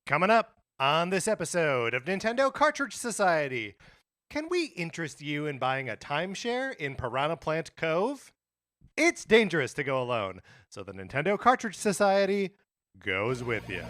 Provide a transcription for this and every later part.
Coming up on this episode of Nintendo Cartridge Society, can we interest you in buying a timeshare in Piranha Plant Cove? It's dangerous to go alone, so the Nintendo Cartridge Society goes with you.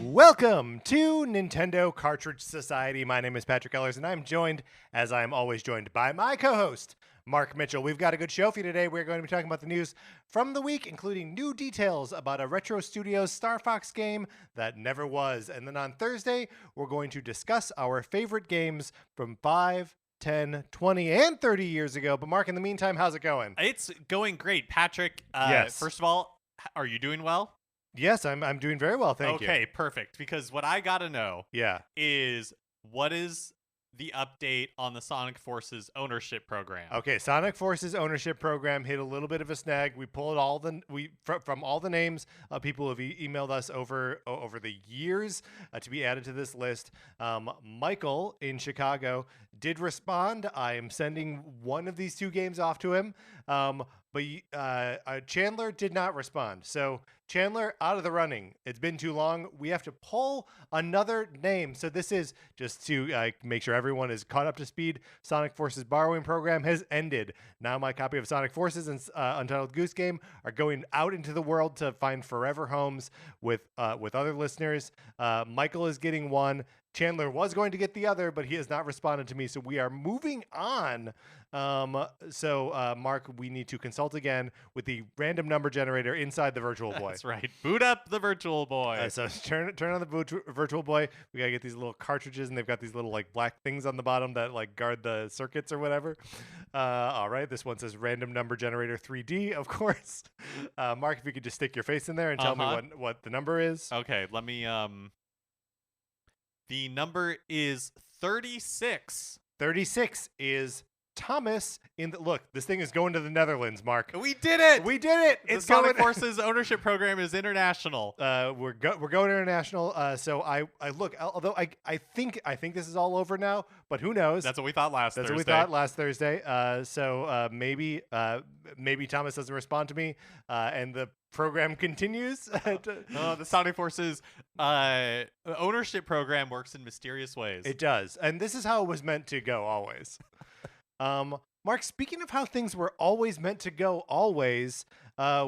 Welcome to Nintendo Cartridge Society. My name is Patrick Ellers, and I'm joined, as I'm always joined, by my co-host, Mark Mitchell. We've got a good show for you today. We're going to be talking about the news from the week, including new details about a Retro Studios Star Fox game that never was. And then on Thursday, we're going to discuss our favorite games from 5, 10, 20, and 30 years ago. But Mark, in the meantime, how's it going? It's going great. Patrick, Yes. First of all, are you doing well? Yes, I'm doing very well, thank you. Okay, perfect. Because what I got to know Yeah. is what is the update on the Sonic Forces ownership program? Okay, Sonic Forces ownership program hit a little bit of a snag. We pulled from all the names of people who have emailed us over the years to be added to this list. Michael in Chicago did respond. I am sending one of these two games off to him. But Chandler did not respond. So Chandler, out of the running. It's been too long. We have to pull another name. So this is just to make sure everyone is caught up to speed. Sonic Forces borrowing program has ended. Now my copy of Sonic Forces and Untitled Goose Game are going out into the world to find forever homes with other listeners. Michael is getting one. Chandler was going to get the other, but he has not responded to me. So we are moving on. Mark, we need to consult again with the random number generator inside the Virtual Boy. That's right. Boot up the Virtual Boy. So turn on the Virtual Boy. We gotta get these little cartridges, and they've got these little like black things on the bottom that like guard the circuits or whatever. All right, this one says random number generator 3D, of course. Mark, if you could just stick your face in there and tell me what the number is. Okay, let me the number is 36. 36 is Thomas in the look. This thing is going to the Netherlands, Mark. We did it. We did it. The Sonic Forces ownership program is international. We're going international. So I look. Although I think this is all over now, but who knows? That's what we thought last Thursday. That's what we thought last Thursday. Maybe Thomas doesn't respond to me, and the program continues. The Sonic Forces ownership program works in mysterious ways. It does, and this is how it was meant to go always. Mark, speaking of how things were always meant to go always,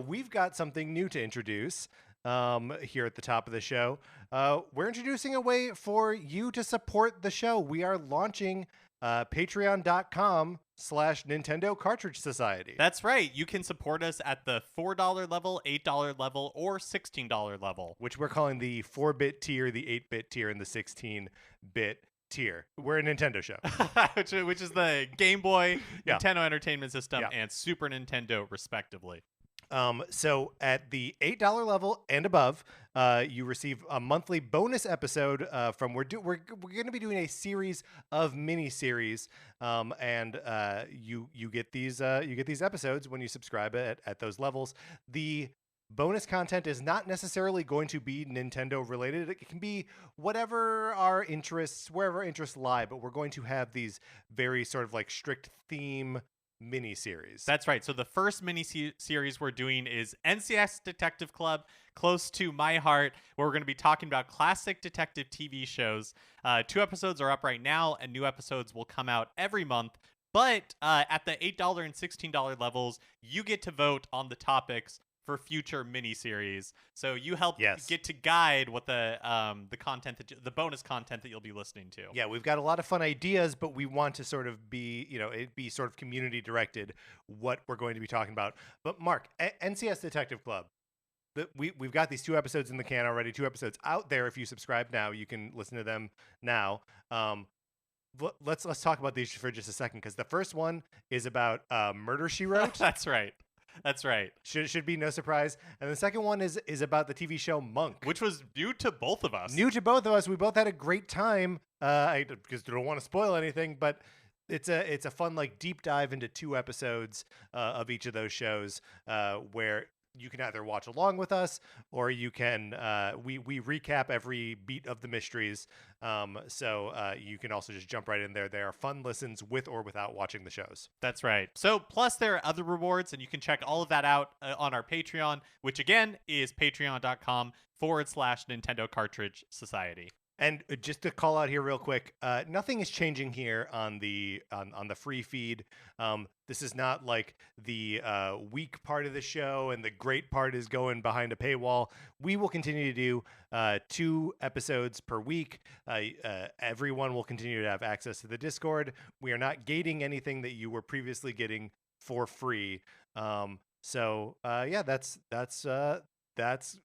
we've got something new to introduce here at the top of the show. We're introducing a way for you to support the show. We are launching patreon.com/Nintendo Cartridge Society. That's right. You can support us at the $4 level, $8 level, or $16 level. Which we're calling the 4-bit tier, the 8-bit tier, and the 16-bit tier. We're a Nintendo show. which is the Game Boy, Yeah. Nintendo Entertainment System, Yeah. and Super Nintendo, respectively. So at the $8 level and above, you receive a monthly bonus episode from we're going to be doing a series of mini series, and you get these episodes when you subscribe at those levels. The bonus content is not necessarily going to be Nintendo related. It can be whatever our interests, wherever our interests lie, but we're going to have these very sort of like strict theme mini-series. That's right. So the first mini-series we're doing is NCS Detective Club, close to my heart, where we're going to be talking about classic detective TV shows. 2 episodes are up right now, and new episodes will come out every month. But at the $8 and $16 levels, you get to vote on the topics for future miniseries. So you help get to guide what the content the bonus content that you'll be listening to. Yeah, we've got a lot of fun ideas, but we want to sort of be, it be sort of community directed what we're going to be talking about. But Mark, NCS Detective Club, we've got these 2 episodes in the can already, 2 episodes out there. If you subscribe now, you can listen to them now. Let's talk about these for just a second, because the first one is about Murder, She Wrote. That's right. That's right. Should be no surprise. And the second one is about the TV show Monk, which was new to both of us. New to both of us. We both had a great time. Because I don't want to spoil anything, but It's a fun like deep dive into 2 episodes of each of those shows where you can either watch along with us or you can we recap every beat of the mysteries. So you can also just jump right in there. They are fun listens with or without watching the shows. That's right. So, plus there are other rewards, and you can check all of that out on our Patreon, which again is patreon.com/Nintendo Cartridge Society. And just to call out here real quick, nothing is changing here on the free feed. This is not like the weak part of the show and the great part is going behind a paywall. We will continue to do 2 episodes per week. Everyone will continue to have access to the Discord. We are not gating anything that you were previously getting for free. So yeah, that's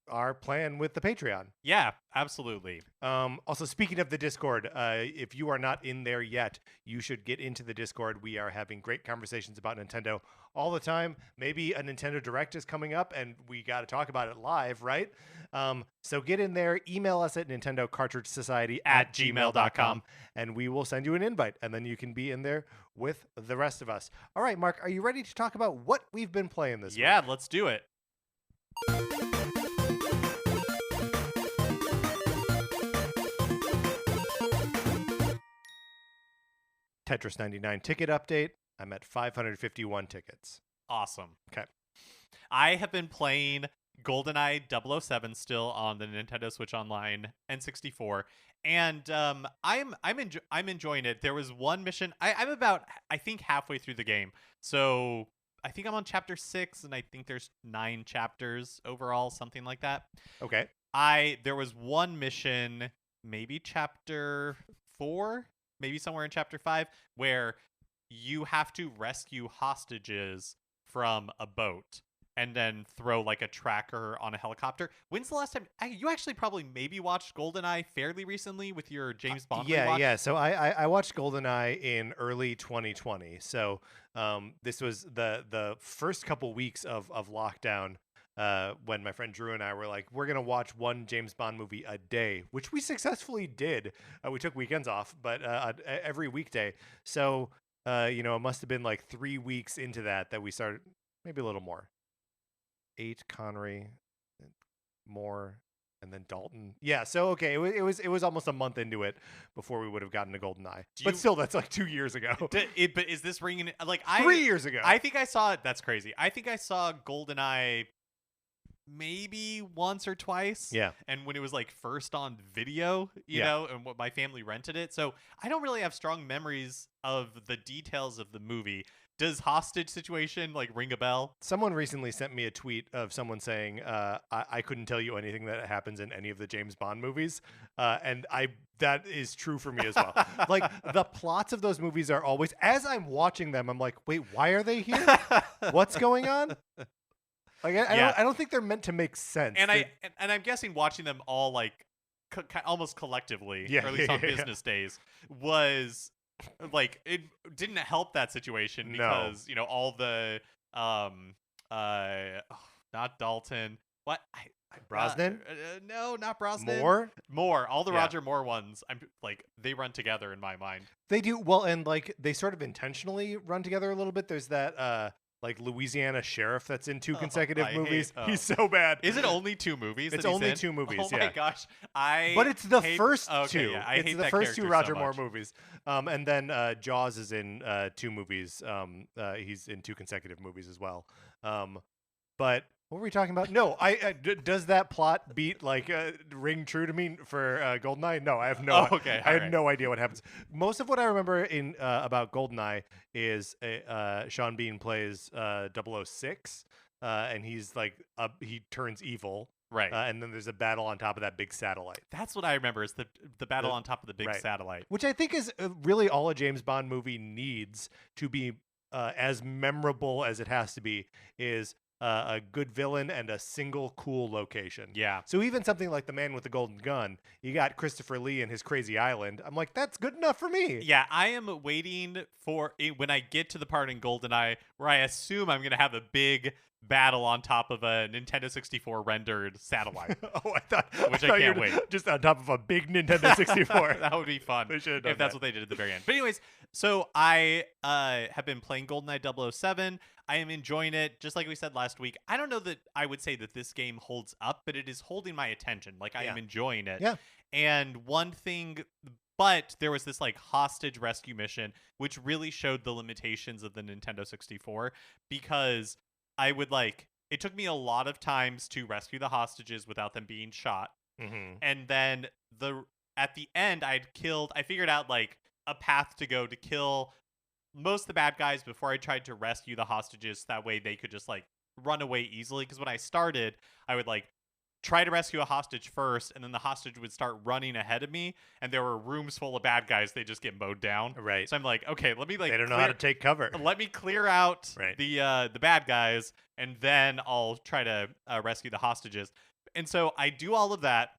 our plan with the Patreon. Yeah, absolutely. Also, speaking of the Discord, if you are not in there yet, you should get into the Discord. We are having great conversations about Nintendo all the time. Maybe a Nintendo Direct is coming up, and we got to talk about it live, right? So get in there. Email us at nintendocartridgesociety@gmail.com, and we will send you an invite, and then you can be in there with the rest of us. All right, Mark, are you ready to talk about what we've been playing this week? Yeah, let's do it. Tetris 99 ticket update. I'm at 551 tickets. Awesome. Okay. I have been playing GoldenEye 007 still on the Nintendo Switch Online N64, and I'm enjoying it. There was one mission. I'm about, I think, halfway through the game, so I think I'm on chapter 6, and I think there's 9 chapters overall, something like that. Okay. There was one mission, maybe chapter 4, maybe somewhere in chapter 5, where you have to rescue hostages from a boat and then throw like a tracker on a helicopter. When's the last time you actually probably maybe watched GoldenEye fairly recently with your James Bond rewatch? Yeah. So I watched GoldenEye in early 2020. So this was the first couple weeks of lockdown. When my friend Drew and I were like, we're going to watch one James Bond movie a day, which we successfully did. We took weekends off, but every weekday. So, it must have been like 3 weeks into that we started, maybe a little more. 8, Connery, more, and then Dalton. Yeah, so okay, it was almost a month into it before we would have gotten to GoldenEye. But still, that's like 2 years ago. But is this ringing like 3 years ago? I think I saw it. That's crazy. I think I saw GoldenEye maybe once or twice. Yeah. And when it was like first on video, you know, and what my family rented it. So I don't really have strong memories of the details of the movie. Does hostage situation like ring a bell? Someone recently sent me a tweet of someone saying, I couldn't tell you anything that happens in any of the James Bond movies. And that is true for me as well. Like the plots of those movies are always, as I'm watching them, I'm like, wait, why are they here? What's going on? Like I don't think they're meant to make sense. And I'm guessing watching them all like almost collectively, or at least on business days, was like it didn't help that situation because all the not Dalton, what Brosnan? No, not Brosnan. More. All the Roger Moore ones, I'm like they run together in my mind. They do well, and like they sort of intentionally run together a little bit. There's that like Louisiana sheriff that's in 2 consecutive movies. He's so bad. Is it only 2 movies? It's only 2 movies. Oh my gosh, but it's the first 2. Yeah, it's the first 2 Roger Moore movies. And then Jaws is in 2 movies. He's in 2 consecutive movies as well. But what were we talking about? No, does that plot beat like ring true to me for GoldenEye? No, I have no. I have no idea what happens. Most of what I remember in about GoldenEye is Sean Bean plays 006, and he's like he turns evil. Right. And then there's a battle on top of that big satellite. That's what I remember is the battle on top of the big satellite, which I think is really all a James Bond movie needs to be as memorable as it has to be. Is a good villain, and a single cool location. Yeah. So even something like The Man with the Golden Gun, you got Christopher Lee and his crazy island. I'm like, that's good enough for me. Yeah, I am waiting for it when I get to the part in GoldenEye where I assume I'm going to have a big battle on top of a Nintendo 64 rendered satellite. Oh, Which I thought can't you were wait. just on top of a big Nintendo 64. That would be fun. They should have done if that's that. what they did at the very end. But anyways, so I have been playing GoldenEye 007. I am enjoying it. Just like we said last week, I don't know that I would say that this game holds up, but it is holding my attention. Like I am enjoying it. Yeah. And one thing, but there was this like hostage rescue mission, which really showed the limitations of the Nintendo 64 because I would like, it took me a lot of times to rescue the hostages without them being shot. Mm-hmm. And then at the end, I figured out like a path to go to kill most of the bad guys before I tried to rescue the hostages. That way they could just like run away easily. Because when I started, I would like try to rescue a hostage first, and then the hostage would start running ahead of me, and there were rooms full of bad guys. They just get mowed down. Right. So I'm like, okay, let me like They don't know how to take cover. let me clear out Right. the bad guys, and then I'll try to rescue the hostages. And so I do all of that,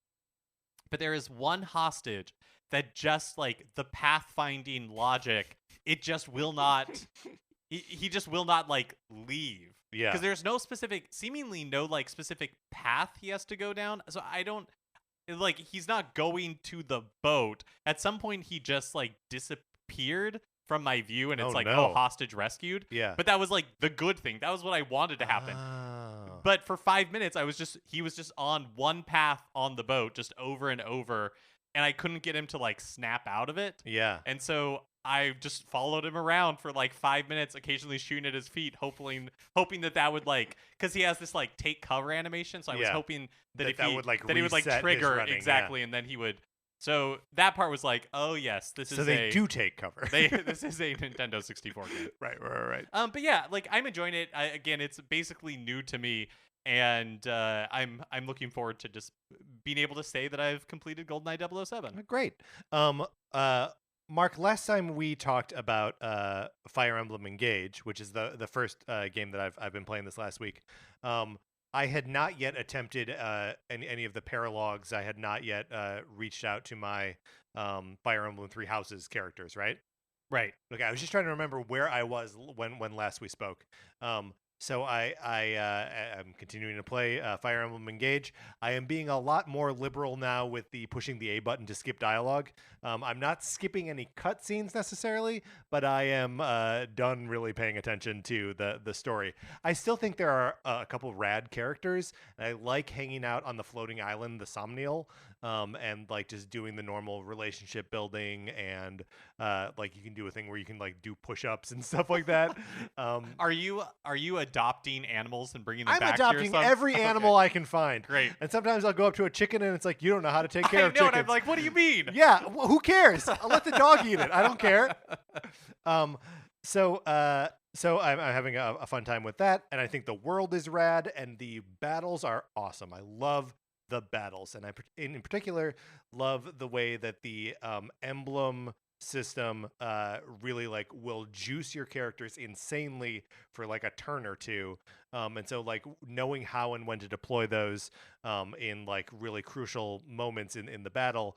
but there is one hostage that just like the pathfinding logic, it just will not. he just will not like leave. Yeah. Because there's seemingly no like specific path he has to go down. So I don't like he's not going to the boat. At some point he just like disappeared from my view, and it's hostage rescued. Yeah. But that was like the good thing. That was what I wanted to happen. Oh. But for 5 minutes he was just on one path on the boat just over and over, and I couldn't get him to like snap out of it. Yeah. And so I just followed him around for like 5 minutes, occasionally shooting at his feet, hoping that would like, because he has this like take cover animation. So I was hoping that he would like trigger running, exactly, and then he would. So that part was like, oh yes, this is. So they do take cover. This is a Nintendo 64 game. Right. But yeah, like I'm enjoying it. Again, it's basically new to me, and I'm looking forward to just being able to say that I've completed GoldenEye 007. Great. Mark, last time we talked about Fire Emblem Engage, which is the first game that I've been playing this last week. I had not yet attempted any of the paralogs. I had not yet reached out to my Fire Emblem Three Houses characters, right? Right. Okay, I was just trying to remember where I was when last we spoke. So I'm continuing to play Fire Emblem Engage. I am being a lot more liberal now with the pushing the A button to skip dialogue. I'm not skipping any cutscenes necessarily, but I am done really paying attention to the story. I still think there are a couple rad characters, and I like hanging out on the floating island, the Somniel, and like just doing the normal relationship building, and like you can do a thing where you can like do push-ups and stuff like that. Are you adopting animals and bringing them back I'm to your adopting son? every animal I can find. Great. And sometimes I'll go up to a chicken and it's like, you don't know how to take care of I know, chickens. and I'm like, what do you mean? Yeah, who cares? I'll let the dog eat it. I don't care. So I'm having a fun time with that, and I think the world is rad, and the battles are awesome. I love the battles, and I in particular love the way that the emblem system really like will juice your characters insanely for like a turn or two, and so like knowing how and when to deploy those in like really crucial moments in the battle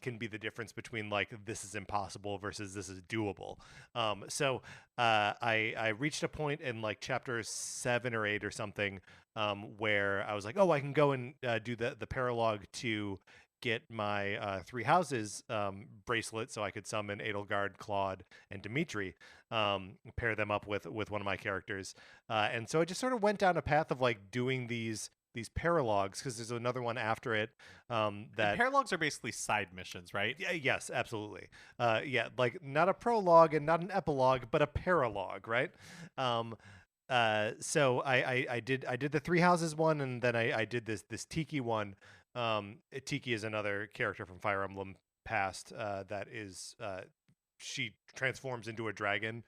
can be the difference between like this is impossible versus this is doable. So I reached a point in like chapter 7 or 8 or something where I was like, oh, I can go and do the paralogue to get my Three Houses bracelet so I could summon Edelgard, Claude, and Dimitri, pair them up with one of my characters. And so I just sort of went down a path of like doing these paralogs, because there's another one after it that And paralogs are basically side missions, right? Yeah, yes, absolutely. Yeah, like not a prologue and not an epilogue, but a paralogue, right? So I did the Three Houses one, and then I did this Tiki one. Tiki is another character from Fire Emblem Past that is she transforms into a dragon.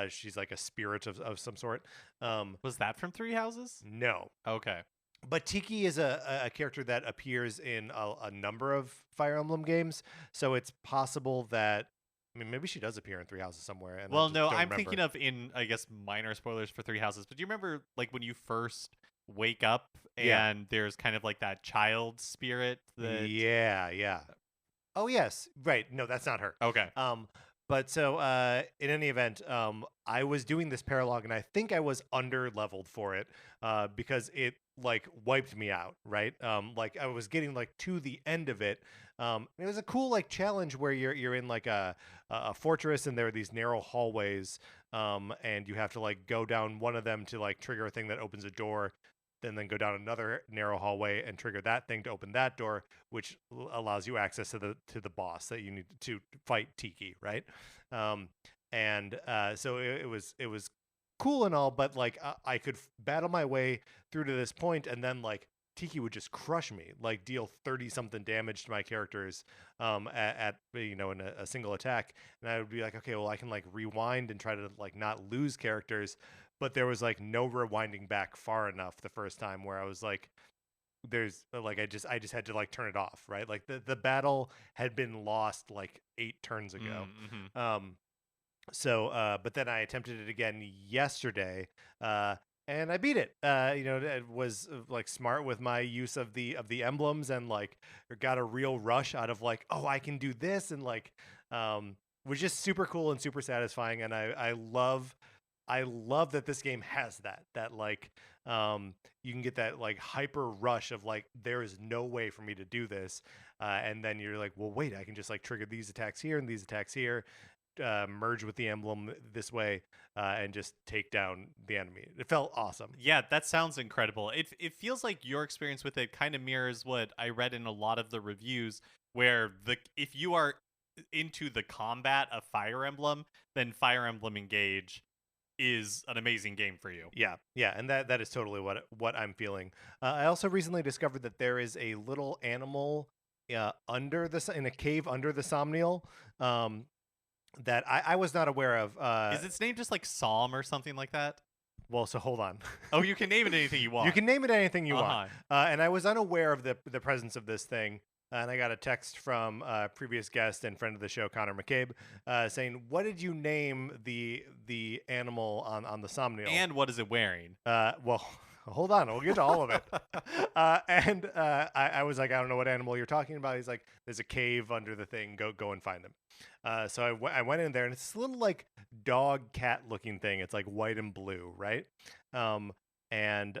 She's like a spirit of some sort. Was that from Three Houses? No. Okay. But Tiki is a character that appears in a number of Fire Emblem games, so it's possible that I mean, maybe she does appear in Three Houses somewhere, and I Well, just no, don't I'm remember. thinking of in, I guess, minor spoilers for Three Houses. But do you remember, like, when you first wake up Yeah, and there's kind of like that child spirit that. yeah. Oh yes, right. No, that's not her. Okay. But so in any event, I was doing this paralog, and I think I was under leveled for it, because it like wiped me out, right? Like I was getting like to the end of it. It was a cool like challenge where you're in like a fortress, and there are these narrow hallways, and you have to like go down one of them to like trigger a thing that opens a door. Then go down another narrow hallway and trigger that thing to open that door, which allows you access to the boss that you need to fight Tiki, right? Um, and so it was cool and all, but like I could battle my way through to this point, and then like Tiki would just crush me, like deal 30 something damage to my characters at in a single attack, and I would be like, okay, well I can like rewind and try to like not lose characters, but there was like no rewinding back far enough the first time where I was like, there's like I just had to like turn it off, right? Like the battle had been lost like 8 turns ago. Mm-hmm. But then I attempted it again yesterday, and I beat it. It was like smart with my use of the emblems, and like got a real rush out of like, oh, I can do this, and like was just super cool and super satisfying. And I love that this game has that like you can get that like hyper rush of like, there is no way for me to do this, and then you're like, well wait, I can just like trigger these attacks here and these attacks here, merge with the emblem this way, and just take down the enemy. It felt awesome. Yeah, that sounds incredible. It feels like your experience with it kind of mirrors what I read in a lot of the reviews, where if you are into the combat of Fire Emblem, then Fire Emblem Engage is an amazing game for you. Yeah, and that is totally what I'm feeling. I also recently discovered that there is a little animal in a cave under the Somniel, that I was not aware of. Is its name just like Psalm or something like that? Well, so hold on. Oh, you can name it anything you want. You can name it anything you want. Uh-huh. And I was unaware of the presence of this thing. And I got a text from previous guest and friend of the show, Connor McCabe, saying, "What did you name the animal on the Somniel?" And what is it wearing? Well, hold on, we'll get to all of it. I was like, I don't know what animal you're talking about. He's like, there's a cave under the thing. Go and find him. So I went in there, and it's this little like dog cat looking thing. It's like white and blue, right? And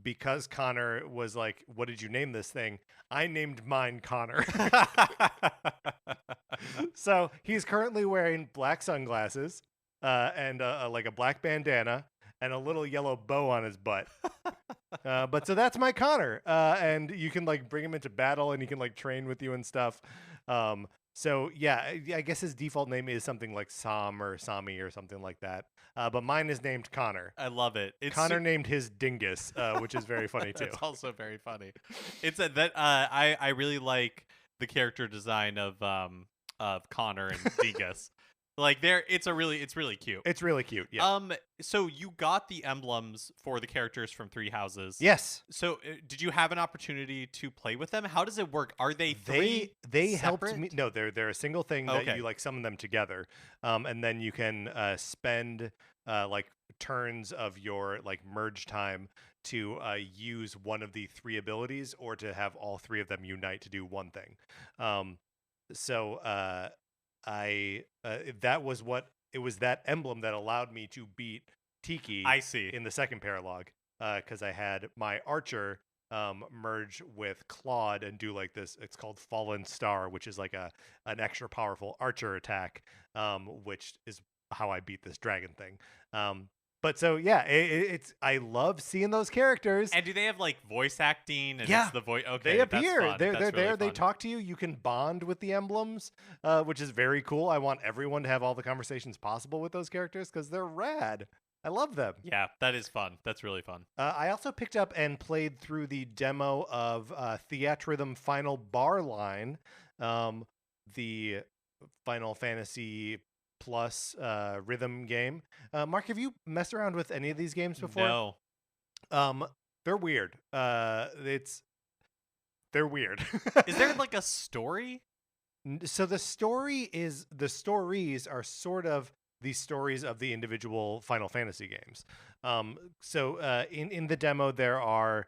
because Connor was like, "What did you name this thing?" I named mine Connor. So he's currently wearing black sunglasses, and like a black bandana and a little yellow bow on his butt. But so that's my Connor, and you can like bring him into battle, and he can like train with you and stuff. So yeah, I guess his default name is something like Sam or Sami or something like that. But mine is named Connor. I love it. Connor named his dingus, which is very funny too. It's also very funny. I really like the character design of Connor and Dingus. Like it's really cute. It's really cute. Yeah. So you got the emblems for the characters from Three Houses. Yes. So did you have an opportunity to play with them? How does it work? Are they they helped separate? me? No, they're a single thing that Okay. you like summon them together, and then you can spend like turns of your like merge time to use one of the 3 abilities, or to have all 3 of them unite to do one thing. So I it was that emblem that allowed me to beat Tiki. I see. In the second paralog, because I had my archer merge with Claude and do like this. It's called Fallen Star, which is like an extra powerful archer attack, which is how I beat this dragon thing. But so yeah, it's I love seeing those characters. And do they have like voice acting? And Yeah, it's the voice. Okay, they appear. That's fun. They're That's there. really They fun. talk to you. You can bond with the emblems, which is very cool. I want everyone to have all the conversations possible with those characters because they're rad. I love them. Yeah, that is fun. That's really fun. I also picked up and played through the demo of Theatrhythm Final Bar Line, the Final Fantasy Plus rhythm game. Mark, have you messed around with any of these games before? No. They're weird. They're weird. Is there like a story? So the stories are sort of the stories of the individual Final Fantasy games. In the demo there are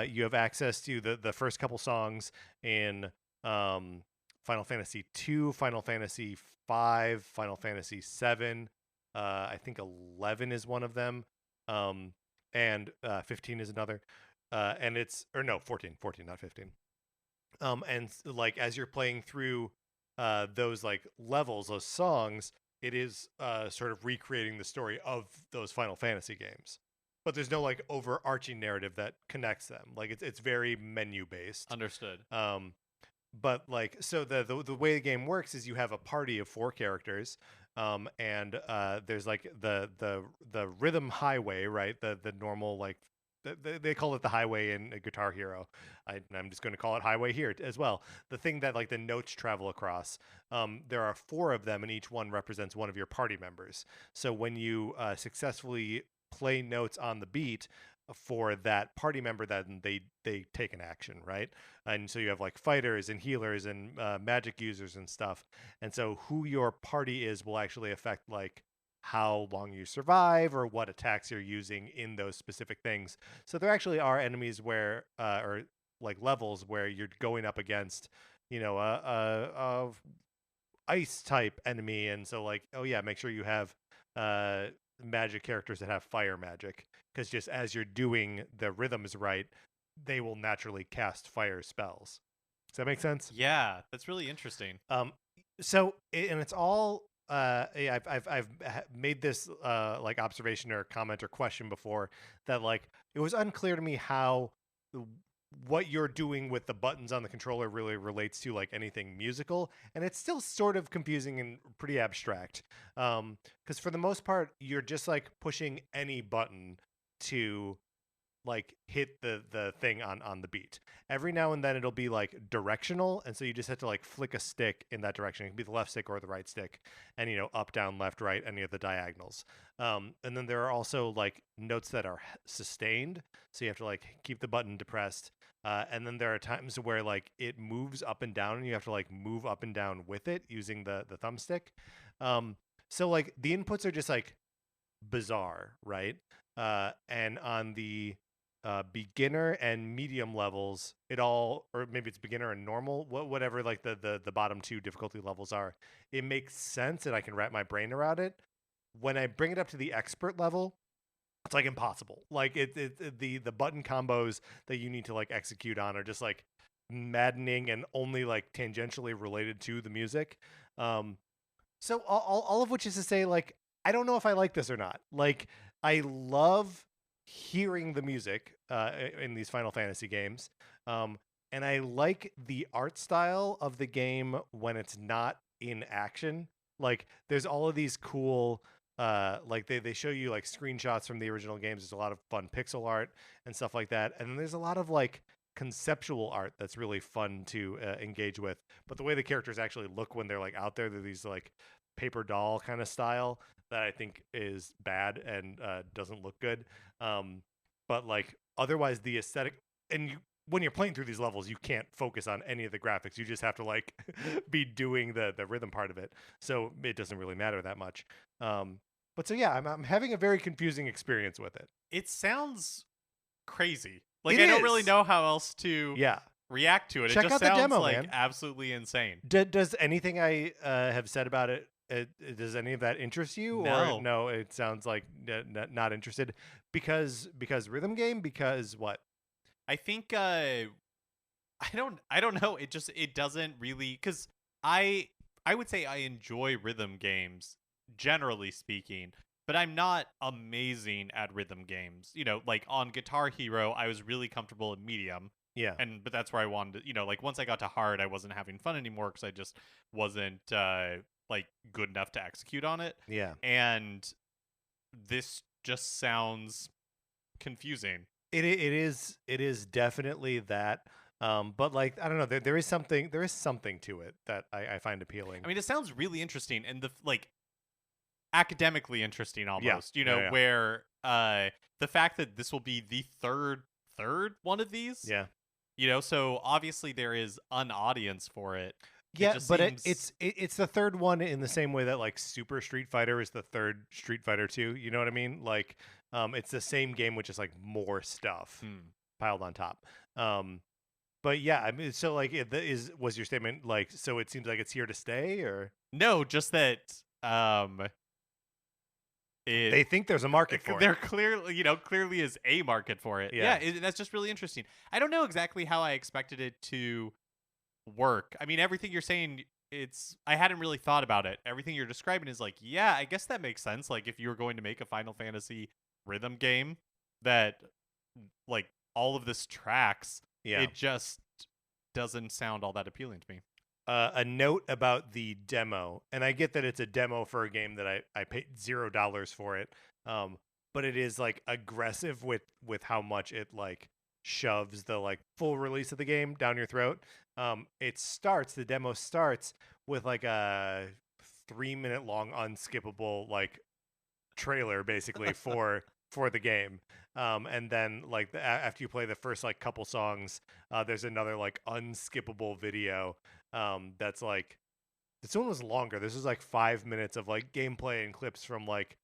you have access to the first couple songs in um, Final Fantasy 2, Final Fantasy 5, Final Fantasy 7. I think 11 is one of them, and 15 is another. And it's or no 14, not 15. Like as you're playing through those like levels, those songs, it is sort of recreating the story of those Final Fantasy games. But there's no like overarching narrative that connects them. Like it's very menu based. Understood. But like so the way the game works is you have a party of 4 characters, and there's like the rhythm highway, right? The normal like they call it the highway in Guitar Hero. I'm just going to call it highway here as well. The thing that like the notes travel across. There are 4 of them, and each one represents one of your party members. So when you successfully play notes on the beat for that party member, then they take an action, right? And so you have like fighters and healers and magic users and stuff. And so who your party is will actually affect like how long you survive or what attacks you're using in those specific things. So there actually are enemies where or like levels where you're going up against, you know, a ice type enemy, and so like, oh yeah, make sure you have uh magic characters that have fire magic, because just as you're doing the rhythms right, they will naturally cast fire spells. Does that make sense? Yeah, that's really interesting. And it's all yeah, I've made this like observation or comment or question before, that like it was unclear to me how what you're doing with the buttons on the controller really relates to like anything musical, and it's still sort of confusing and pretty abstract, because for the most part you're just like pushing any button to like hit the thing on the beat. Every now and then it'll be like directional, and so you just have to like flick a stick in that direction. It can be the left stick or the right stick, and up, down, left, right, any of the diagonals. And then there are also like notes that are sustained, so you have to like keep the button depressed. And then there are times where like it moves up and down, and you have to like move up and down with it using the thumbstick. So like the inputs are just like bizarre, right? And on the beginner and medium levels, or maybe it's beginner and normal, whatever like the bottom 2 difficulty levels are, it makes sense and I can wrap my brain around it. When I bring it up to the expert level, it's like impossible. Like the button combos that you need to like execute on are just like maddening and only like tangentially related to the music. So all of which is to say, like, I don't know if I like this or not. Like, I love hearing the music in these Final Fantasy games, and I like the art style of the game when it's not in action. Like, there's all of these cool, like they show you like screenshots from the original games. There's a lot of fun pixel art and stuff like that, and then there's a lot of like conceptual art that's really fun to engage with. But the way the characters actually look when they're like out there, they're these like paper doll kind of style that I think is bad and doesn't look good. But like otherwise, the aesthetic, and when you're playing through these levels, you can't focus on any of the graphics. You just have to like be doing the rhythm part of it. So it doesn't really matter that much. But so yeah, I'm having a very confusing experience with it. It sounds crazy. Like, It I don't really is. know how else to Yeah. react to it. Check It just out the sounds demo, like man. absolutely insane. Does anything I have said about it, does any of that interest you? No. Or no, it sounds like not interested because rhythm game, because what? I think I don't know. It doesn't really, cuz I would say I enjoy rhythm games generally speaking, but I'm not amazing at rhythm games. Like on Guitar Hero, I was really comfortable in medium. Yeah. But that's where I wanted to, like once I got to hard, I wasn't having fun anymore cuz I just wasn't like good enough to execute on it. Yeah. And this just sounds confusing. It is definitely that. But like I don't know, there is something to it that I find appealing. I mean, it sounds really interesting and like academically interesting almost. Yeah. Where the fact that this will be the third one of these. Yeah. So obviously there is an audience for it. Yeah, just but seems it's the third one in the same way that like Super Street Fighter is the third Street Fighter 2. You know what I mean? Like, it's the same game with just like more stuff piled on top. But yeah, I mean, so like, was your statement like? So it seems like it's here to stay, or no, just that they think there's a market for there it? clearly is a market for it. Yeah. That's just really interesting. I don't know exactly how I expected it to work. I mean, everything you're saying, I hadn't really thought about it. Everything you're describing is like, yeah, I guess that makes sense. Like if you were going to make a Final Fantasy rhythm game that like all of this tracks, Yeah. it just doesn't sound all that appealing to me. A note about the demo, and I get that it's a demo for a game that I paid $0 for it, but it is like aggressive with how much it like shoves the like full release of the game down your throat. The demo starts with like a 3-minute long unskippable like trailer basically for the game. And then like after you play the first like couple songs, there's another like unskippable video that's like, this one was longer. This was like 5 minutes of like gameplay and clips from like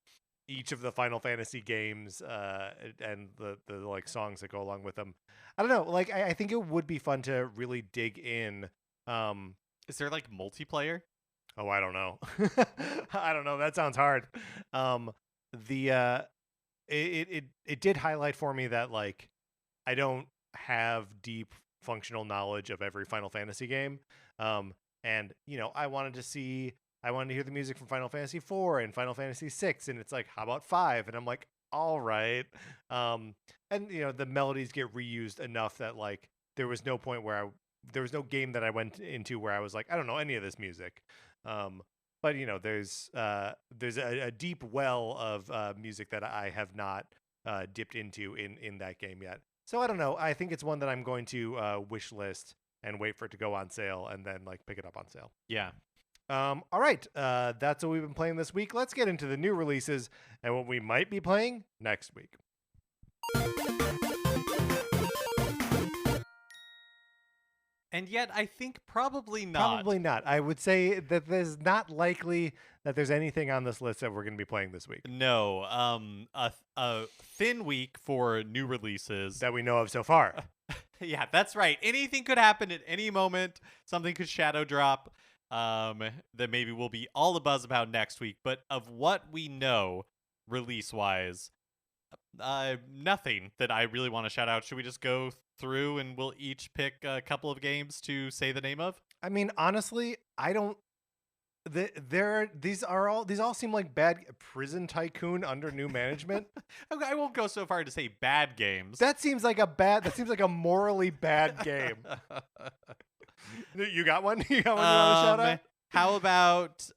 each of the Final Fantasy games, and the like songs that go along with them. I don't know, like I think it would be fun to really dig in. Is there like multiplayer? Oh, I don't know. I don't know. That sounds hard. The it did highlight for me that like I don't have deep functional knowledge of every Final Fantasy game. And I wanted to hear the music from Final Fantasy 4 and Final Fantasy 6, and it's like, how about 5? And I'm like, all right. And the melodies get reused enough that like there was no point where there was no game that I went into where I was like, I don't know any of this music. But there's a deep well of music that I have not dipped into in that game yet. So I don't know. I think it's one that I'm going to wish list and wait for it to go on sale and then like pick it up on sale. Yeah. All right. That's what we've been playing this week. Let's get into the new releases and what we might be playing next week. And yet, I think probably not. Probably not. I would say that there's not likely that there's anything on this list that we're going to be playing this week. No. A thin week for new releases that we know of so far. Yeah, that's right. Anything could happen at any moment. Something could shadow drop that maybe we'll be all abuzz about next week. But of what we know release-wise, nothing that I really want to shout out. Should we just go through and we'll each pick a couple of games to say the name of? I mean, honestly, I don't. These all seem like bad. Prison Tycoon under new management. I won't go so far to say bad games. That seems like a morally bad game. You got one? You got one you want to shout out? How about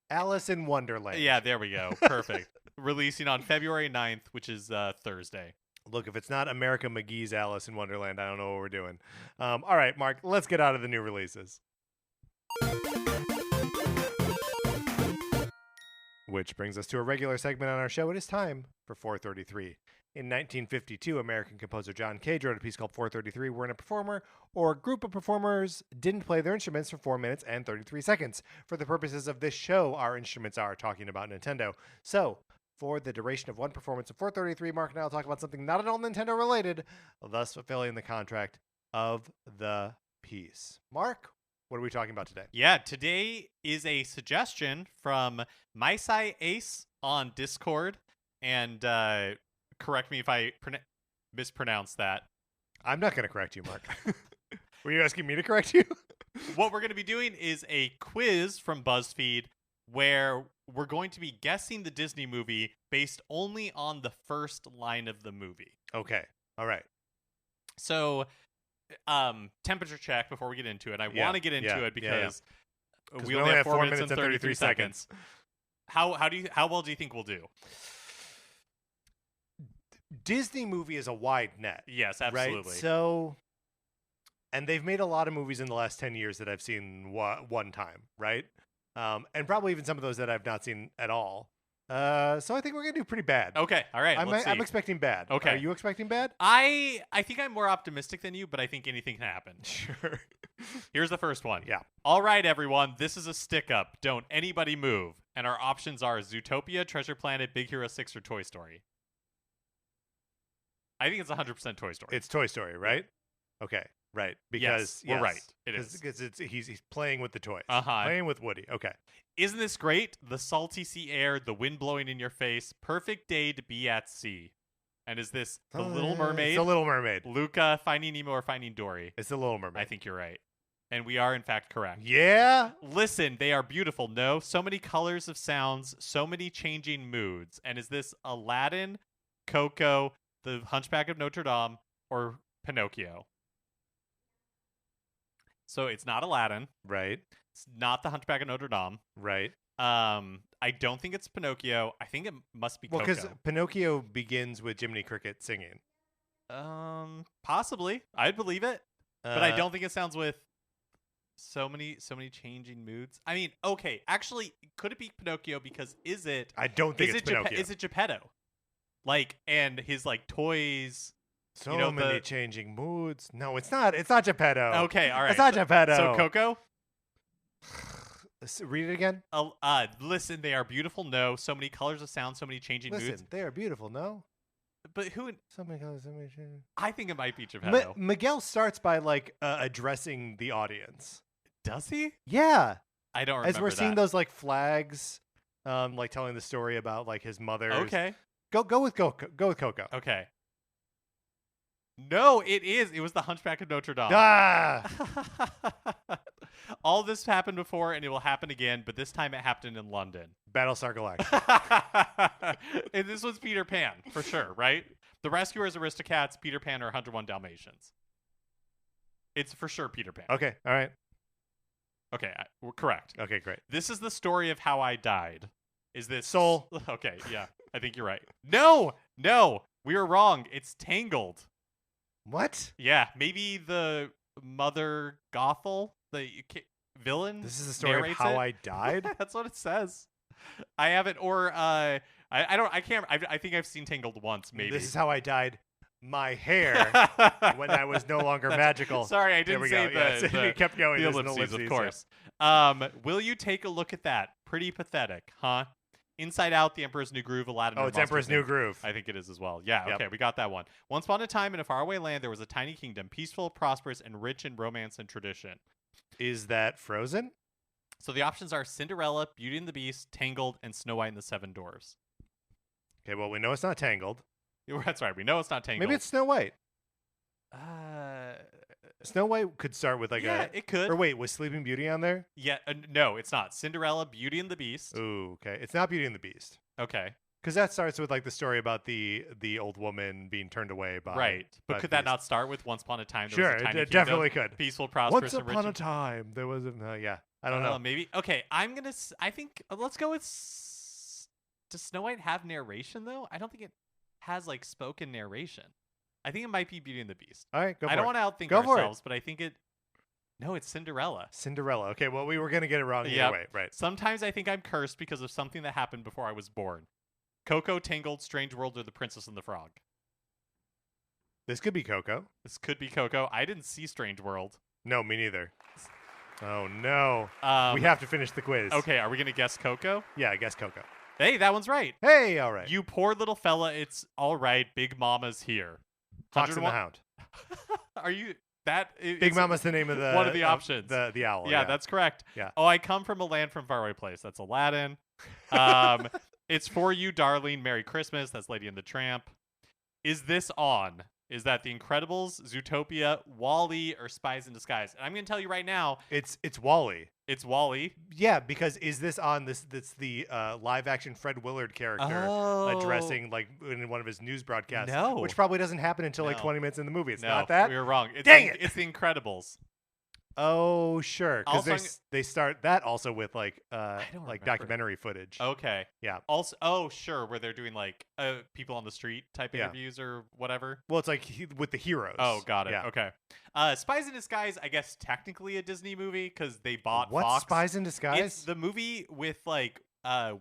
Alice in Wonderland? Yeah, there we go. Perfect. Releasing on February 9th, which is Thursday. Look, if it's not America McGee's Alice in Wonderland, I don't know what we're doing. All right, Mark, let's get out of the new releases. Which brings us to a regular segment on our show. It is time for 433. In 1952, American composer John Cage wrote a piece called 433, wherein a performer or a group of performers didn't play their instruments for 4 minutes and 33 seconds. For the purposes of this show, our instruments are talking about Nintendo. So, for the duration of one performance of 433, Mark and I will talk about something not at all Nintendo related, thus fulfilling the contract of the piece. Mark, what are we talking about today? Yeah, today is a suggestion from Maisai Ace on Discord, and correct me if I mispronounce that. I'm not going to correct you, Mark. Were you asking me to correct you? What we're going to be doing is a quiz from BuzzFeed where we're going to be guessing the Disney movie based only on the first line of the movie. Okay. All right. So, temperature check before we get into it. I want to get into it because we only have 4 minutes and 33 seconds. How well do you think we'll do? Disney movie is a wide net. Yes, absolutely. Right? So, and they've made a lot of movies in the last 10 years that I've seen one time, right? And probably even some of those that I've not seen at all. So I think we're gonna do pretty bad. Okay, all right. Let's see. I'm expecting bad. Okay. Are you expecting bad? I think I'm more optimistic than you, but I think anything can happen. Sure. Here's the first one. Yeah. All right, everyone. This is a stick-up. Don't anybody move. And our options are Zootopia, Treasure Planet, Big Hero 6, or Toy Story. I think it's 100% Toy Story. It's Toy Story, right? Okay. Right. Because we're right. It is. Because he's playing with the toys. Uh-huh. Playing with Woody. Okay. Isn't this great? The salty sea air, the wind blowing in your face. Perfect day to be at sea. And is this The Little Mermaid? It's The Little Mermaid. Luca, Finding Nemo, or Finding Dory? It's The Little Mermaid. I think you're right. And we are, in fact, correct. Yeah? Listen, they are beautiful. No, so many colors of sounds, so many changing moods. And is this Aladdin, Coco, The Hunchback of Notre Dame, or Pinocchio? So it's not Aladdin. Right. It's not The Hunchback of Notre Dame. Right. I don't think it's Pinocchio. I think it must be Coco. Well, because Pinocchio begins with Jiminy Cricket singing. Possibly. I'd believe it. But I don't think it sounds with so many changing moods. I mean, okay, actually, could it be Pinocchio? Because I don't think it's Pinocchio. Is it Geppetto? Like, and his like toys. So many changing moods. No, it's not. It's not Geppetto. Okay, all right. It's not Geppetto. So Coco. Read it again. Listen, they are beautiful. No, so many colors of sound, so many changing moods. Listen, they are beautiful. No. But who? So many colors, so many changing. I think it might be Geppetto. Miguel starts by like addressing the audience. Does he? Yeah. I don't remember As we're that. seeing those like flags, like telling the story about like his mother. Okay. Go with Coco. Go with Coco. Okay. No, it is. It was The Hunchback of Notre Dame. Ah! All this happened before, and it will happen again, but this time it happened in London. Battlestar Galactica. And this was Peter Pan, for sure, right? The Rescuers, Aristocats, Peter Pan, or 101 Dalmatians. It's for sure Peter Pan. Okay, all right. Okay, we're correct. Okay, great. This is the story of how I died. Is this... Soul. Okay, yeah, I think you're right. No, we were wrong. It's Tangled. What? Yeah, maybe the Mother Gothel, the villain. This is the story of how I died? That's what it says. I haven't, or I can't. I think I've seen Tangled once. Maybe This is how I dyed my hair when I was no longer magical. Sorry, I didn't say the it kept going. the There's an ellipses, of yeah. course. Will you take a look at that? Pretty pathetic, huh? Inside Out, The Emperor's New Groove, Aladdin. Oh, it's Emperor's New Groove. I think it is as well. Yeah, Yep. okay, we got that one. Once upon a time in a faraway land, there was a tiny kingdom, peaceful, prosperous, and rich in romance and tradition. Is that Frozen? So the options are Cinderella, Beauty and the Beast, Tangled, and Snow White and the Seven Dwarfs. Okay, well, we know it's not Tangled. That's right. We know it's not Tangled. Maybe it's Snow White. Uh, Snow White could start with like yeah, it could. Or wait, was Sleeping Beauty on there? Yeah, no, it's not. Cinderella, Beauty and the Beast. Ooh, okay. It's not Beauty and the Beast. Okay. Because that starts with like the story about the old woman being turned away by. Right, but could that not start with Once Upon a Time? There Sure, was a tiny it definitely kingdom, could. Peaceful, prosperous, Once upon a time, there was a yeah. I don't know. Maybe. Okay, I'm gonna. I think let's go with. Does Snow White have narration though? I don't think it has like spoken narration. I think it might be Beauty and the Beast. All right, go for I it. don't want to outthink Go for ourselves, but I think it. No, it's Cinderella. Cinderella. Okay, well, we were gonna get it wrong either Yep. way, right? Sometimes I think I'm cursed because of something that happened before I was born. Coco, Tangled, Strange World, or The Princess and the Frog. This could be Coco. This could be Coco. I didn't see Strange World. No, me neither. Oh no. We have to finish the quiz. Okay, are we gonna guess Coco? Yeah, I guess Coco. Hey, that one's right. Hey, all right. You poor little fella. It's all right. Big Mama's here. Fox and the 101 Hound. Are you that? Big Mama's the name of the one of the options. The owl. Yeah, that's correct. Yeah. Oh, I come from a land from faraway place. That's Aladdin. It's for you, darling. Merry Christmas. That's Lady and the Tramp. Is this on? Is that The Incredibles, Zootopia, WALL-E, or Spies in Disguise? And I'm going to tell you right now. It's WALL-E. It's WALL-E. Yeah, because is this on this? That's the live action Fred Willard character addressing like in one of his news broadcasts. No, which probably doesn't happen until like No. 20 minutes in the movie. It's No, not that. we were wrong. Dang it! It's The Incredibles. Oh sure, Also, because they start that also with like don't like remember. documentary footage. Okay. Yeah. Also, sure, where they're doing like people on the street type Yeah. interviews or whatever. Well, it's like with the heroes. Oh, got it. Yeah. Okay. Spies in Disguise, I guess technically a Disney movie because they bought What's Fox. Spies in Disguise? It's the movie with like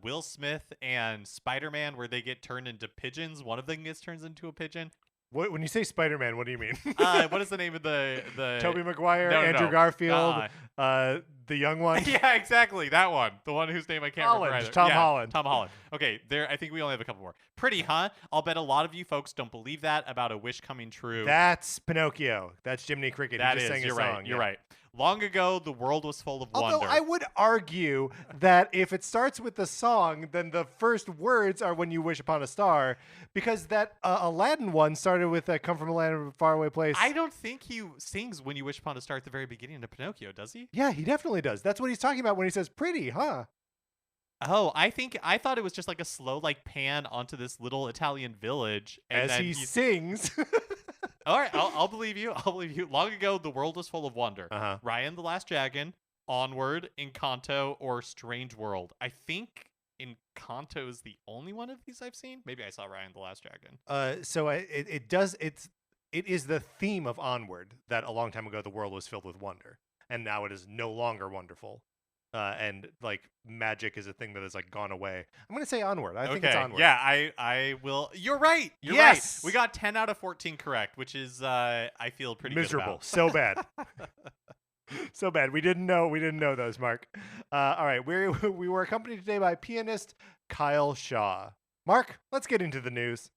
Will Smith and Spider-Man where they get turned into pigeons. One of them gets turned into a pigeon. When you say Spider-Man, what do you mean? What is the name of the Tobey Maguire, No, Andrew Garfield, the young one. Yeah, exactly. That one. The one whose name I can't remember either. Tom Holland. Tom Holland. Okay, I think we only have a couple more. Pretty, huh? I'll bet a lot of you folks don't believe that about a wish coming true. That's Pinocchio. That's Jiminy Cricket. That he just is. sang a You're song. right. You're right. Long ago, the world was full of Although wonder. I would argue that if it starts with the song, then the first words are "When you wish upon a star," because that Aladdin one started with "Come from a land of a faraway place." I don't think he sings "When You Wish Upon a Star" at the very beginning of Pinocchio, does he? Yeah, he definitely does. That's what he's talking about when he says "pretty," huh? Oh, I thought it was just like a slow like pan onto this little Italian village, and As then he sings. All right, I'll believe you. I'll believe you. Long ago, the world was full of wonder. Ryan the Last Dragon, Onward, Encanto, or Strange World. I think Encanto is the only one of these I've seen. Maybe I saw Ryan the Last Dragon. So it is the theme of Onward that a long time ago the world was filled with wonder, and now it is no longer wonderful. And like magic is a thing that has like gone away. I'm gonna say Onward. I think it's Onward. Yeah, I will. You're right. You're Yes! right. We got 10 out of 14 correct, which is I feel pretty miserable. Good So bad. So bad. We didn't know those, Mark. All right. We were accompanied today by pianist Kyle Shaw. Mark, let's get into the news.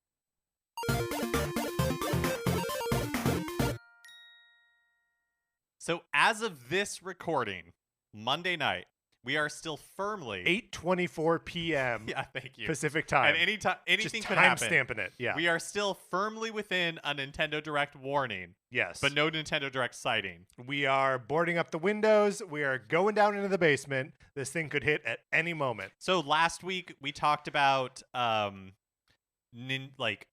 So as of this recording, Monday night, we are still firmly 8:24 p.m. Yeah, thank you. Pacific time. At any time, anything Just could time happen. stamping it. Yeah. We are still firmly within a Nintendo Direct warning, Yes. but no Nintendo Direct sighting. We are boarding up the windows. We are going down into the basement. This thing could hit at any moment. So last week we talked about like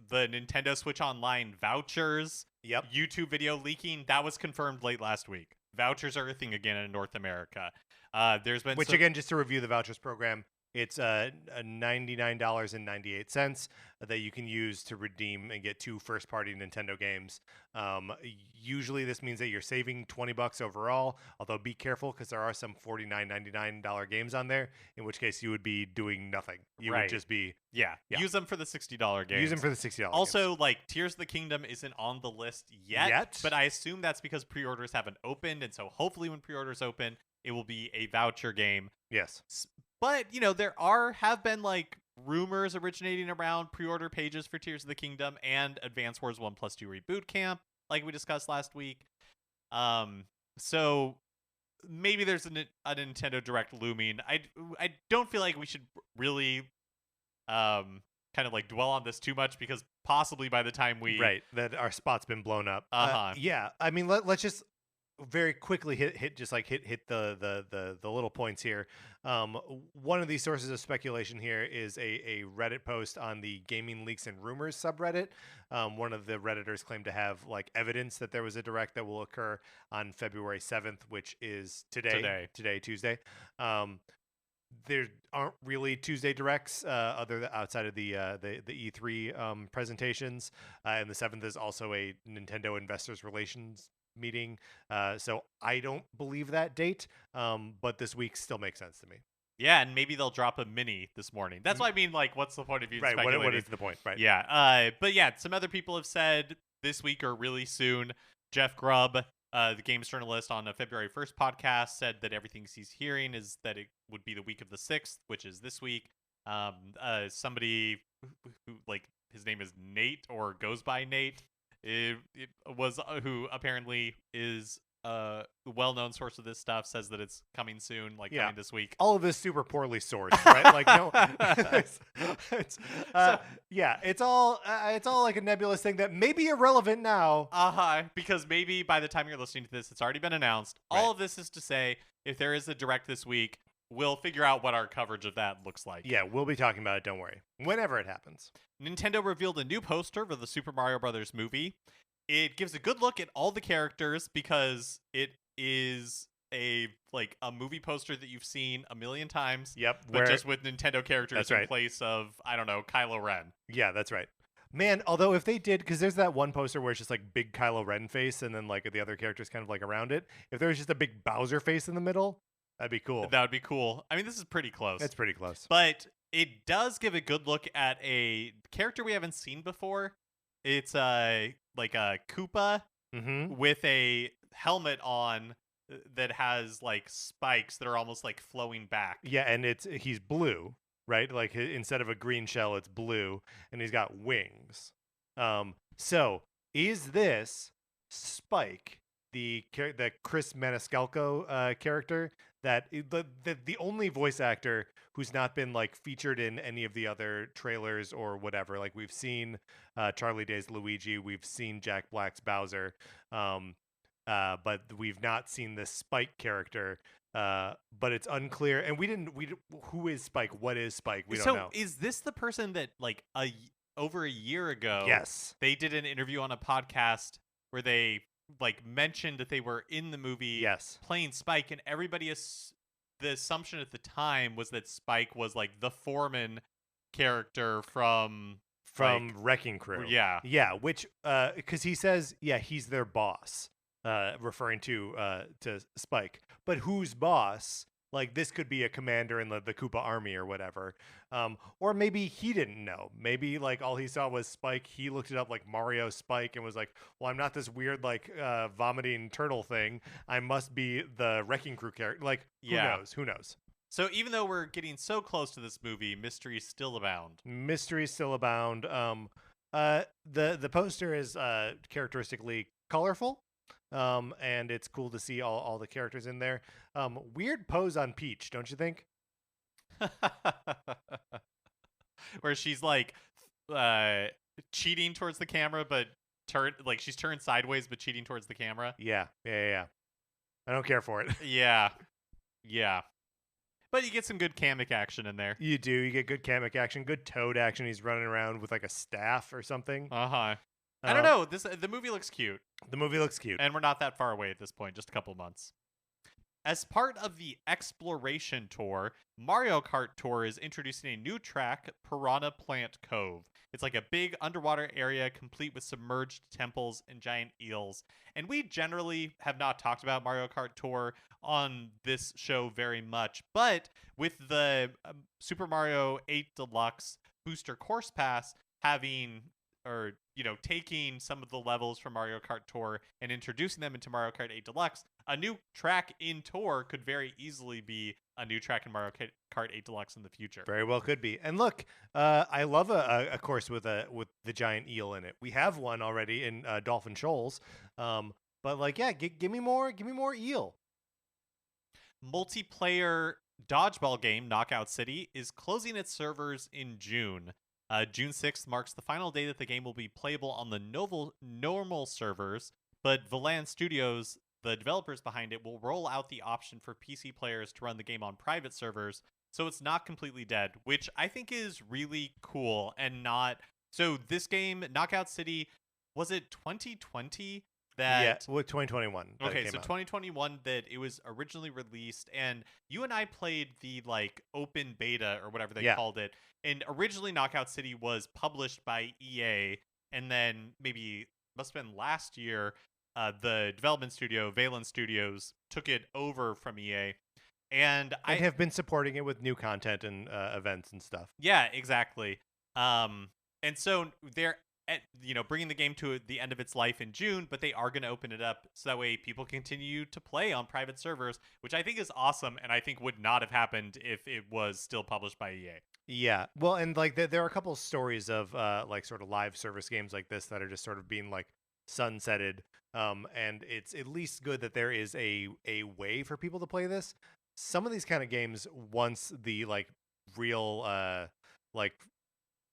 the Nintendo Switch Online vouchers. Yep. YouTube video leaking. That was confirmed late last week. Vouchers are a thing again in North America. There's been again, just to review the vouchers program, it's $99.98 that you can use to redeem and get 2 first-party Nintendo games. Usually, this means that you're saving $20 overall. Although, be careful because there are some $49.99 games on there. In which case, you would be doing nothing. You would just be use them for the $60 games. Use them for the $60. Also, games. like Tears of the Kingdom isn't on the list yet, but I assume that's because pre-orders haven't opened, and so hopefully when pre-orders open, it will be a voucher game. Yes. But, there have been like rumors originating around pre-order pages for Tears of the Kingdom and Advance Wars 1+2 Reboot Camp, like we discussed last week. So maybe there's a Nintendo Direct looming. I don't feel like we should really kind of like dwell on this too much because possibly by the time that our spot's been blown up. Yeah. I mean, let's just very quickly hit the little points here. One of these sources of speculation here is a Reddit post on the Gaming Leaks and Rumors subreddit. One of the Redditors claimed to have like evidence that there was a direct that will occur on February 7th, which is today, Tuesday. There aren't really Tuesday directs outside of the E3 presentations, and the 7th is also a Nintendo Investors Relations meeting, so I don't believe that date, but this week still makes sense to me. Yeah, and maybe they'll drop a mini this morning. That's what I mean, like, what's the point of you speculating? What is the point? Right. Yeah, but yeah, some other people have said this week or really soon. Jeff Grubb, the games journalist on a February 1st podcast, said that everything he's hearing is that it would be the week of the 6th, which is this week. Somebody who like, his name is Nate or goes by Nate, it was who apparently is a well-known source of this stuff, says that it's coming soon, coming this week. All of this super poorly sourced, right? Like no, it's all like a nebulous thing that may be irrelevant now. Because maybe by the time you're listening to this, it's already been announced. Right. All of this is to say, if there is a direct this week, we'll figure out what our coverage of that looks like. Yeah, we'll be talking about it. Don't worry. Whenever it happens. Nintendo revealed a new poster for the Super Mario Brothers movie. It gives a good look at all the characters because it is a movie poster that you've seen a million times. Yep. But just with Nintendo characters in place of, I don't know, Kylo Ren. Yeah, that's right. Man, although if they did, because there's that one poster where it's just like big Kylo Ren face and then like the other characters kind of like around it. If there was just a big Bowser face in the middle, That'd be cool. That would be cool. I mean, this is pretty close. It's pretty close. But it does give a good look at a character we haven't seen before. It's like a Koopa Mm-hmm. with a helmet on that has like spikes that are almost like flowing back. Yeah, and he's blue, right? Like instead of a green shell, it's blue, and he's got wings. So is this Spike, the Chris Maniscalco character, that the only voice actor who's not been like featured in any of the other trailers or whatever? Like we've seen Charlie Day's Luigi, we've seen Jack Black's Bowser, but we've not seen this Spike character. But it's unclear, and who is Spike? What is Spike? We don't know. So is this the person that like over a year ago? Yes, they did an interview on a podcast where they like mentioned that they were in the movie yes, playing Spike, and the assumption at the time was that Spike was like the foreman character from like, Wrecking Crew. Yeah, which because he says he's their boss, referring to Spike. But whose boss? Like this could be a commander in the Koopa army or whatever. Or maybe he didn't know. Maybe like all he saw was Spike. He looked it up like Mario Spike and was like, well, I'm not this weird like vomiting turtle thing. I must be the Wrecking Crew character. Like who knows? Who knows? So even though we're getting so close to this movie, mysteries still abound. Mysteries still abound. The poster is characteristically colorful. And it's cool to see all the characters in there. Weird pose on Peach, don't you think? Where she's like cheating towards the camera, but she's turned sideways, but cheating towards the camera. Yeah. I don't care for it. Yeah. But you get some good Kamek action in there. You do. You get good Kamek action, good Toad action. He's running around with like a staff or something. I don't know. The movie looks cute. The movie looks cute. And we're not that far away at this point, just a couple months. As part of the Exploration Tour, Mario Kart Tour is introducing a new track, Piranha Plant Cove. It's like a big underwater area complete with submerged temples and giant eels. And we generally have not talked about Mario Kart Tour on this show very much, but with the Super Mario 8 Deluxe Booster Course Pass taking some of the levels from Mario Kart Tour and introducing them into Mario Kart 8 Deluxe, a new track in Tour could very easily be a new track in Mario Kart 8 Deluxe in the future. Very well could be. And look, I love a course with the giant eel in it. We have one already in Dolphin Shoals. But like, give me more eel. Multiplayer dodgeball game Knockout City is closing its servers in June. June 6th marks the final day that the game will be playable on the normal servers, but Valan Studios, the developers behind it, will roll out the option for PC players to run the game on private servers, so it's not completely dead, which I think is really cool and not... So this game, Knockout City, was it 2020? With 2021. Okay, so 2021 that it was originally released, and you and I played the like open beta or whatever they called it. And originally Knockout City was published by EA, and then maybe must have been last year, the development studio, Valan Studios, took it over from EA. And I have been supporting it with new content and events and stuff. Yeah, exactly. And so they're bringing the game to the end of its life in June, but they are going to open it up so that way people continue to play on private servers, which I think is awesome, and I think would not have happened if it was still published by EA. Yeah, well, and like there are a couple of stories of like sort of live service games like this that are just sort of being like sunsetted, and it's at least good that there is a way for people to play this. Some of these kind of games, once the like real like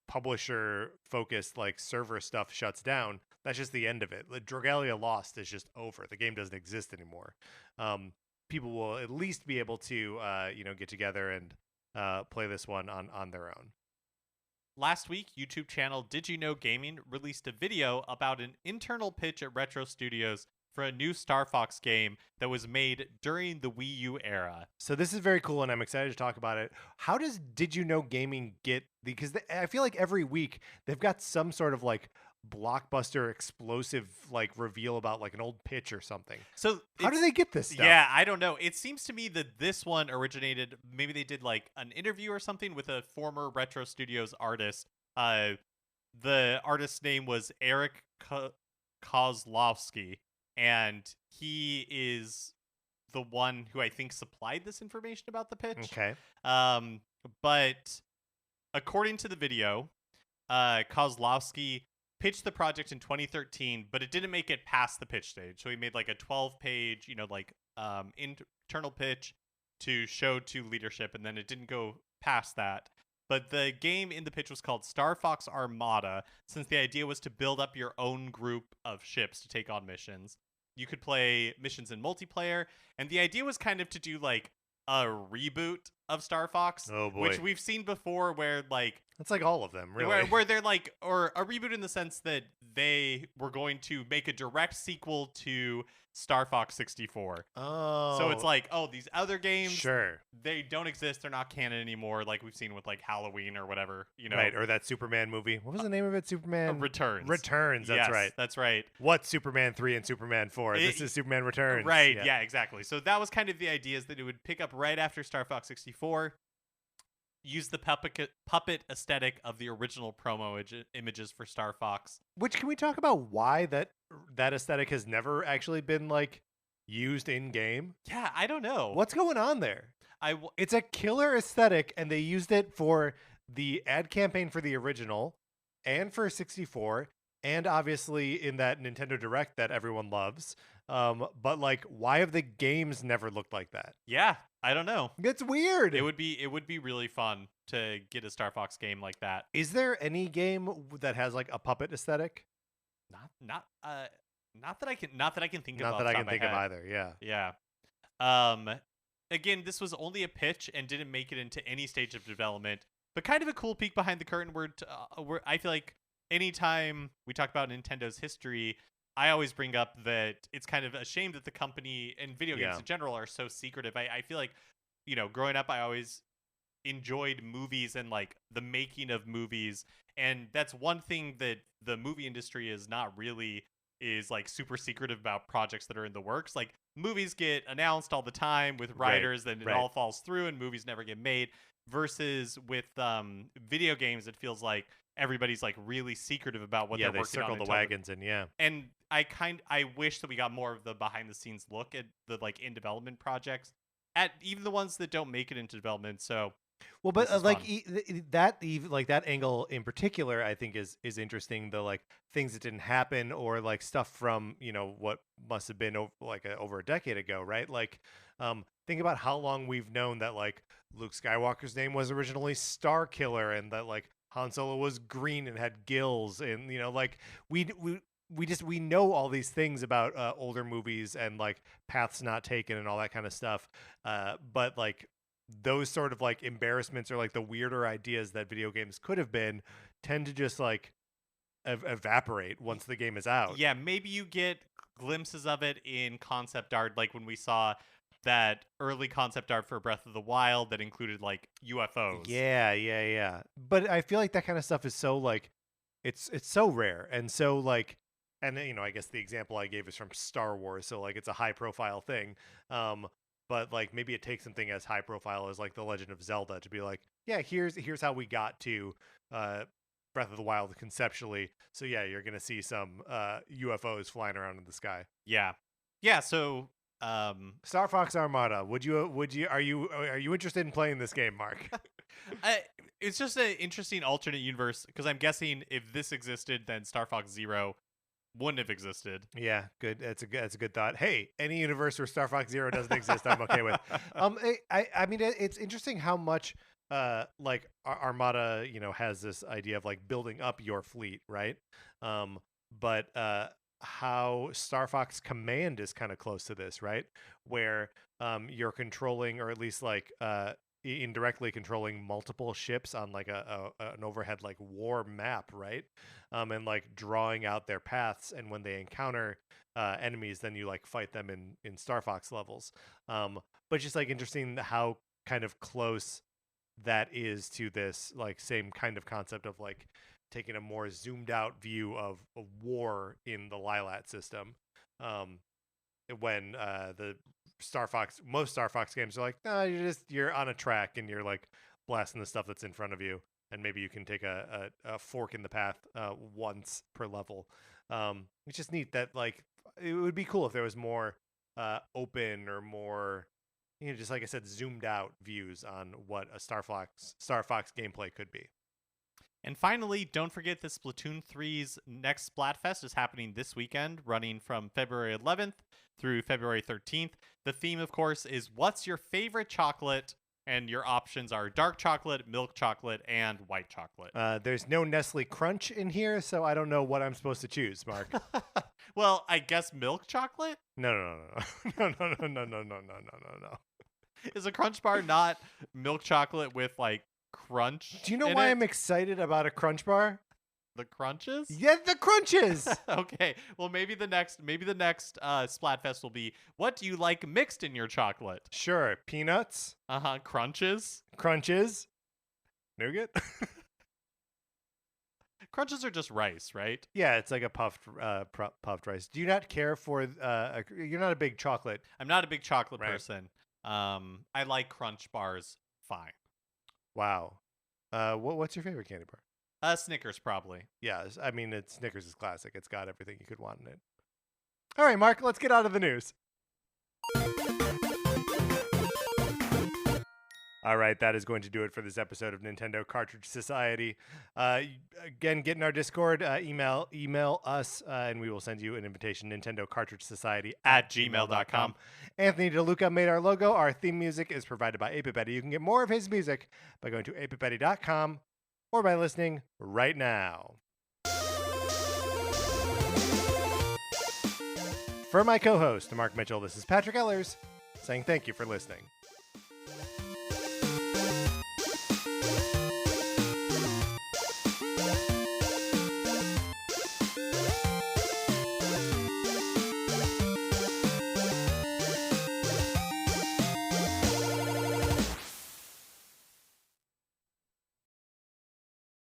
publisher focused like server stuff shuts down, that's just the end of it. Like Dragalia Lost is just over. The game doesn't exist anymore. People will at least be able to get together and play this one on their own. Last week, YouTube channel Did You Know Gaming released a video about an internal pitch at Retro Studios for a new Star Fox game that was made during the Wii U era. So this is very cool, and I'm excited to talk about it. How does Did You Know Gaming get because I feel like every week they've got some sort of like blockbuster explosive like reveal about like an old pitch or something. So How do they get this stuff? Yeah, I don't know. It seems to me that this one originated. Maybe they did like an interview or something with a former Retro Studios artist. The artist's name was Eric Kozlowski, and he is the one who I think supplied this information about the pitch. Okay. But according to the video, Kozlowski pitched the project in 2013, but it didn't make it past the pitch stage. So he made like a 12-page, internal pitch to show to leadership, and then it didn't go past that. But the game in the pitch was called Star Fox Armada, since the idea was to build up your own group of ships to take on missions. You could play missions in multiplayer, and the idea was kind of to do like a reboot of Star Fox, Oh boy. which we've seen before, where like That's like all of them, really. where they're like, or a reboot in the sense that they were going to make a direct sequel to Star Fox 64. Oh. So it's like, oh, these other games, sure. they don't exist. They're not canon anymore, like we've seen with like Halloween or whatever, Right, or that Superman movie. What was the name of it? Superman Returns. Returns, that's Yes, right. That's right. What's Superman 3 and Superman 4? This is Superman Returns. Right, yeah, exactly. So that was kind of the idea, is that it would pick up right after Star Fox 64, use the puppet aesthetic of the original promo images for Star Fox. Which, can we talk about why that aesthetic has never actually been like used in game? Yeah, I don't know. What's going on there? It's a killer aesthetic, and they used it for the ad campaign for the original and for 64, and obviously in that Nintendo Direct that everyone loves. But like, why have the games never looked like that? Yeah, I don't know. It's weird. It would be really fun to get a Star Fox game like that. Is there any game that has like a puppet aesthetic? Not that I can think of. Not that I can think of either. Yeah. Yeah. Again, this was only a pitch and didn't make it into any stage of development, but kind of a cool peek behind the curtain where I feel like anytime we talk about Nintendo's history, I always bring up that it's kind of a shame that the company and video games in general are so secretive. I feel like, growing up, I always enjoyed movies and like the making of movies, and that's one thing that the movie industry is like super secretive about projects that are in the works. Like, movies get announced all the time with writers, then it all falls through and movies never get made, versus with video games, it feels like everybody's like really secretive about what they're working on. Circle the wagons, and I wish that we got more of the behind the scenes look at the like in development projects, at even the ones that don't make it into development. So well, but that angle in particular, I think is interesting. The like things that didn't happen, or like stuff from what must have been over a decade ago, right? Like, think about how long we've known that like Luke Skywalker's name was originally Star Killer, and that like Han Solo was green and had gills, and like we know all these things about older movies and like paths not taken and all that kind of stuff, but like those sort of like embarrassments or like the weirder ideas that video games could have been tend to just like evaporate once the game is out. Yeah, maybe you get glimpses of it in concept art, like when we saw that early concept art for Breath of the Wild that included like UFOs. Yeah. But I feel like that kind of stuff is so like it's so rare, and so like, and I guess the example I gave is from Star Wars, so like it's a high profile thing. But like maybe it takes something as high profile as like The Legend of Zelda to be like, yeah, here's how we got to Breath of the Wild conceptually. So yeah, you're gonna see some UFOs flying around in the sky. Yeah. So Star Fox Armada. Are you interested in playing this game, Mark? It's just an interesting alternate universe, because I'm guessing if this existed, then Star Fox Zero wouldn't have existed. Yeah, good. That's a good thought. Hey, any universe where Star Fox Zero doesn't exist, I'm okay with. I mean, it's interesting how much like Armada, has this idea of like building up your fleet, right? But how Star Fox Command is kind of close to this, right? Where you're controlling, or at least like indirectly controlling multiple ships on like an overhead like war map, right? And like drawing out their paths, and when they encounter enemies, then you like fight them in Star Fox levels. But just like interesting how kind of close that is to this like same kind of concept of like taking a more zoomed out view of war in the Lilat system. When the most Star Fox games are like, no, you're on a track and you're like blasting the stuff that's in front of you, and maybe you can take a fork in the path once per level. It's just neat that like it would be cool if there was more open or more, just like I said, zoomed out views on what a Star Fox gameplay could be. And finally, don't forget that Splatoon 3's next Splatfest is happening this weekend, running from February 11th through February 13th. The theme, of course, is what's your favorite chocolate? And your options are dark chocolate, milk chocolate, and white chocolate. There's no Nestle Crunch in here, so I don't know what I'm supposed to choose, Mark. Well, I guess milk chocolate? No. No. Is a Crunch Bar not milk chocolate with, like, crunch? Do you know why I'm excited about a Crunch Bar? The crunches? Yeah, the crunches. Okay. Well, maybe the next Splatfest will be, what do you like mixed in your chocolate? Sure, peanuts. Crunches. Nougat. Crunches are just rice, right? Yeah, it's like a puffed rice. Do you not care for? You're not a big chocolate. I'm not a big chocolate person. I like Crunch Bars fine. Wow. What's your favorite candy bar? Snickers, probably. Yeah, I mean, Snickers is classic. It's got everything you could want in it. All right, Mark, let's get out of the news. All right, that is going to do it for this episode of Nintendo Cartridge Society. Again, get in our Discord, email us, and we will send you an invitation, Nintendo Cartridge Society at gmail.com. Anthony DeLuca made our logo. Our theme music is provided by Apipetty. You can get more of his music by going to apipetty.com or by listening right now. For my co-host, Mark Mitchell, this is Patrick Ellers saying thank you for listening.